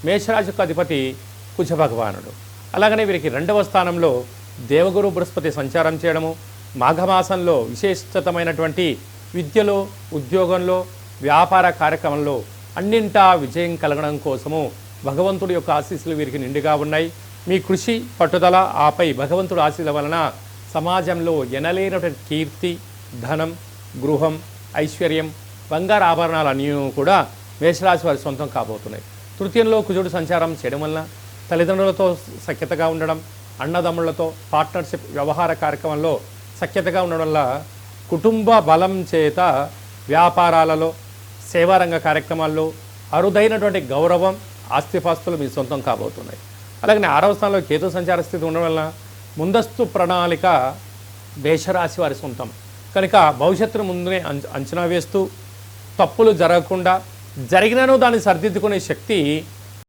మేషరాశికి అధిపతి కుజ భగవానుడు. అలాగనే వీరికి 2వ స్థానంలో దేవగురు బృహస్పతి సంచారం చేయడము, మాఘమాసంలో విశేషతమైనటువంటి విద్యలో, ఉద్యోగంలో, వ్యాపార కార్యక్రమంలో అన్నింటా విజయం కలగడం కోసము భగవంతుడి యొక్క ఆశీస్సులు వీరికి నిండుగా ఉన్నాయి. మీ కృషి, పట్టుదల, ఆపై భగవంతుడి ఆశీస్సుల వలన సమాజంలో ఎనలేనటువంటి కీర్తి, ధనం, గృహం, ఐశ్వర్యం, బంగారు ఆభరణాలు అన్నీ కూడా మేషరాశి వారి సొంతం కాబోతున్నాయి. తృతీయంలో కుజుడు సంచారం చేయడం వలన తల్లిదండ్రులతో సఖ్యతగా ఉండడం, అన్నదమ్ములతో పార్ట్నర్షిప్ వ్యవహార కార్యక్రమంలో సఖ్యతగా ఉండడం వల్ల కుటుంబ బలం చేత వ్యాపారాలలో, సేవారంగ కార్యక్రమాల్లో అరుదైనటువంటి గౌరవం, ఆస్తిపాస్తులు మీ సొంతం కాబోతున్నాయి. అలాగే 6వ స్థానంలో కేతు సంచార స్థితి ఉండడం వల్ల ముందస్తు ప్రణాళిక మేషరాశి వారి సొంతం కనుక భవిష్యత్తును ముందునే అంచనా వేస్తూ తప్పులు జరగకుండా జరిగినను దాన్ని సరిదిద్దుకునే శక్తి